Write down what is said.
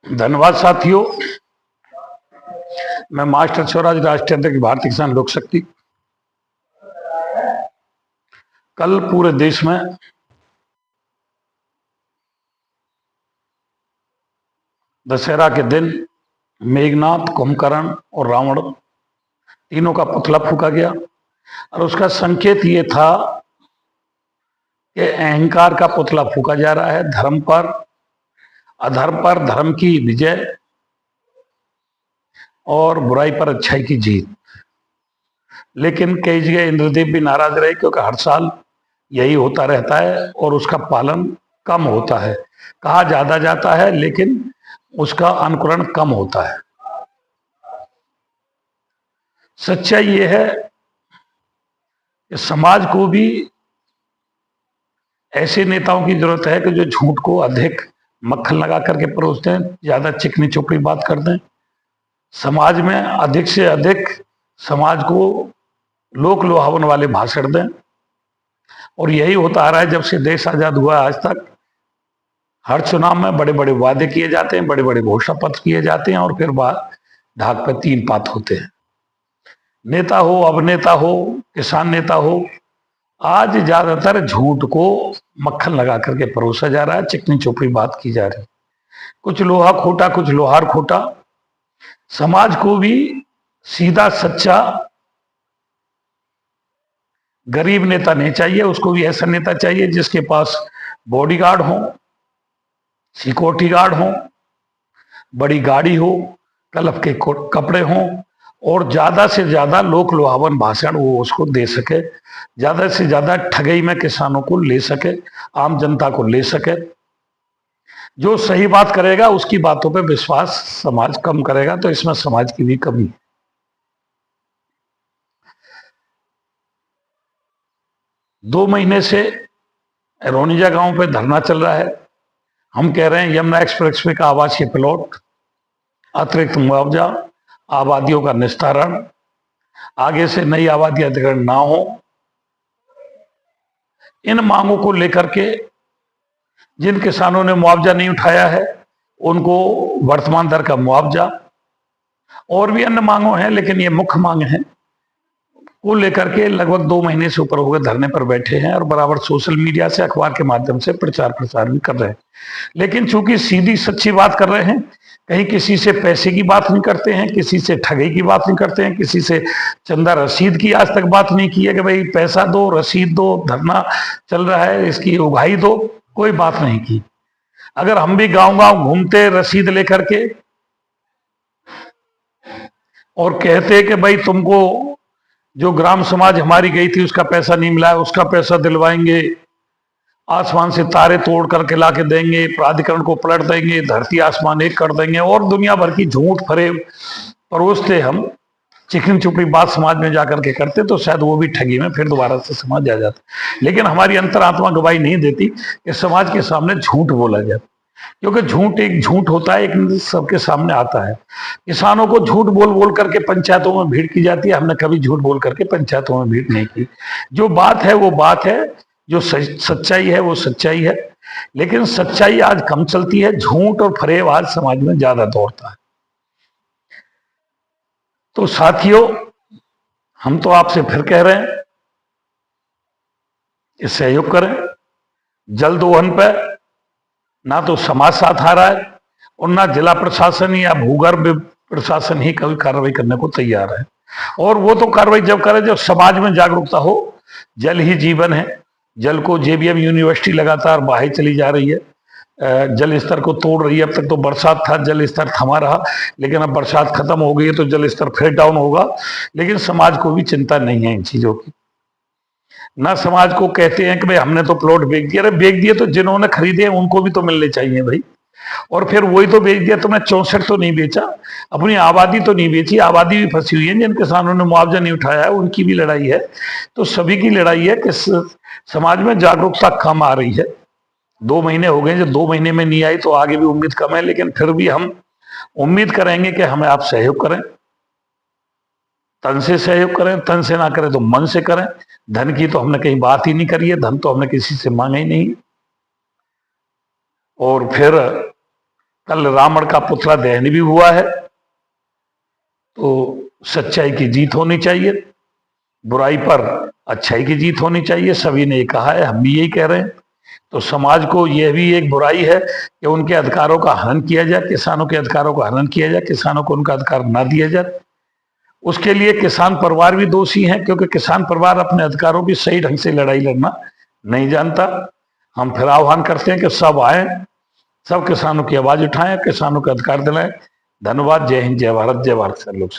धन्यवाद साथियों। मैं मास्टर स्वराज, राष्ट्रीय अध्यक्ष भारतीय किसान लोक शक्ति। कल पूरे देश में दशहरा के दिन मेघनाथ, कुंभकर्ण और रावण तीनों का पुतला फूका गया और उसका संकेत ये था कि अहंकार का पुतला फूका जा रहा है, धर्म पर अधर्म पर धर्म की विजय और बुराई पर अच्छाई की जीत। लेकिन कई जगह इंद्रदेव भी नाराज रहे, क्योंकि हर साल यही होता रहता है और उसका पालन कम होता है। कहा ज्यादा जाता है लेकिन उसका अनुकरण कम होता है। सच्चाई ये है कि समाज को भी ऐसे नेताओं की जरूरत है कि जो झूठ को अधिक मक्खन लगा करके परोसते हैं, ज्यादा चिकनी चुपड़ी बात करते हैं, समाज में अधिक से अधिक समाज को लोक लुभावन वाले भाषण दें। और यही होता आ रहा है जब से देश आजाद हुआ आज तक। हर चुनाव में बड़े बड़े वादे किए जाते हैं, बड़े बड़े घोषणा पत्र किए जाते हैं और फिर ढाक पे तीन पात होते हैं। नेता हो, अभिनेता हो, किसान नेता हो, आज ज्यादातर झूठ को मक्खन लगा करके परोसा जा रहा है, चिकनी चोपड़ी बात की जा रही है। कुछ लोहा खोटा, कुछ लोहार खोटा। समाज को भी सीधा सच्चा गरीब नेता नहीं चाहिए, उसको भी ऐसा नेता चाहिए जिसके पास बॉडीगार्ड हो, सिक्योरिटी गार्ड हो, बड़ी गाड़ी हो, तलब के कपड़े हों और ज्यादा से ज्यादा लोक लुभावन भाषण वो उसको दे सके, ज्यादा से ज्यादा ठगई में किसानों को ले सके, आम जनता को ले सके। जो सही बात करेगा उसकी बातों पे विश्वास समाज कम करेगा, तो इसमें समाज की भी कमी है। 2 महीने से रोनिजा गांव पे धरना चल रहा है। हम कह रहे हैं यमुना एक्सप्रेसवे का आवासीय प्लॉट, अतिरिक्त मुआवजा, आबादियों का निस्तारण, आगे से नई आबादी अधिग्रहण ना हो। इन मांगों को लेकर के जिन किसानों ने मुआवजा नहीं उठाया है उनको वर्तमान दर का मुआवजा, और भी अन्य मांगों हैं, लेकिन ये मुख्य मांग है को लेकर के लगभग 2 महीने से ऊपर हो गए धरने पर बैठे हैं और बराबर सोशल मीडिया से, अखबार के माध्यम से प्रचार प्रसार भी कर रहे हैं। लेकिन चूंकि सीधी सच्ची बात कर रहे हैं, कहीं किसी से पैसे की बात नहीं करते हैं, किसी से ठगी की बात नहीं करते हैं, किसी से चंदा रसीद की आज तक बात नहीं की है कि भाई पैसा दो, रसीद दो, धरना चल रहा है इसकी उगाही दो, कोई बात नहीं की। अगर हम भी गांव गांव घूमते रसीद लेकर के और कहते कि भाई तुमको जो ग्राम समाज हमारी गई थी उसका पैसा नहीं मिला है, उसका पैसा दिलवाएंगे, आसमान से तारे तोड़ करके लाके देंगे, प्राधिकरण को पलट देंगे, धरती आसमान एक कर देंगे, और दुनिया भर की झूठ फरेब परोसते हम चिकनी चुपड़ी बात समाज में जाकर के करते, तो शायद वो भी ठगी में फिर दोबारा से समाज आ जाता। लेकिन हमारी अंतरात्मा गवाही नहीं देती कि समाज के सामने झूठ बोला जाए, क्योंकि झूठ एक झूठ होता है, एक सबके सामने आता है। किसानों को झूठ बोल बोल करके पंचायतों में भीड़ की जाती है, हमने कभी झूठ बोल करके पंचायतों में भीड़ नहीं की। जो बात है वो बात है, जो सच्चाई है वो सच्चाई है। लेकिन सच्चाई आज कम चलती है, झूठ और फरेब आज समाज में ज्यादा दौड़ता है। तो साथियों, हम तो आपसे फिर कह रहे हैं कि सहयोग करें। जल दोहन पे ना तो समाज साथ आ रहा है और ना जिला प्रशासन या भूगर्भ प्रशासन ही कभी कार्रवाई करने को तैयार है। और वो तो कार्रवाई जब करे जब समाज में जागरूकता हो। जल ही जीवन है। जल को जेबीएम यूनिवर्सिटी लगातार बहाई चली जा रही है, जल स्तर को तोड़ रही है। अब तक तो बरसात था, जल स्तर थमा रहा, लेकिन अब बरसात खत्म हो गई है तो जल स्तर फिर डाउन होगा। लेकिन समाज को भी चिंता नहीं है इन चीजों की। ना समाज को कहते हैं कि भाई हमने तो प्लॉट बेच दिया। अरे बेच दिए तो जिन्होंने खरीदे उनको भी तो मिलने चाहिए भाई। और फिर वही तो बेच दिया, तुमने 64 तो नहीं बेचा, अपनी आबादी तो नहीं बेची। आबादी भी फंसी हुई है, जिन किसानों ने मुआवजा नहीं उठाया है उनकी भी लड़ाई है। तो सभी की लड़ाई है कि समाज में जागरूकता कम आ रही है। 2 महीने हो गए, जो 2 महीने में नहीं आई तो आगे भी उम्मीद कम है। लेकिन फिर भी हम उम्मीद करेंगे कि हमें आप सहयोग करें, तन से सहयोग करें, तन से ना करें तो मन से करें। धन की तो हमने कहीं बात ही नहीं करी है, धन तो हमने किसी से मांगा ही नहीं। और फिर कल रावण का पुतला दहन भी हुआ है। तो सच्चाई की जीत होनी चाहिए, बुराई पर अच्छाई की जीत होनी चाहिए। सभी ने कहा है, हम भी यही कह रहे हैं। तो समाज को यह भी एक बुराई है कि उनके अधिकारों का हनन किया जाए, किसानों के अधिकारों का हनन किया जाए, किसानों को उनका अधिकार ना दिया जाए। उसके लिए किसान परिवार भी दोषी हैं, क्योंकि किसान परिवार अपने अधिकारों की सही ढंग से लड़ाई लड़ना नहीं जानता। हम फिर आह्वान करते हैं कि सब आए, सब किसानों की आवाज उठाएं, किसानों का अधिकार दिलाएं। धन्यवाद। जय हिंद, जय भारत, जय भारत। लोग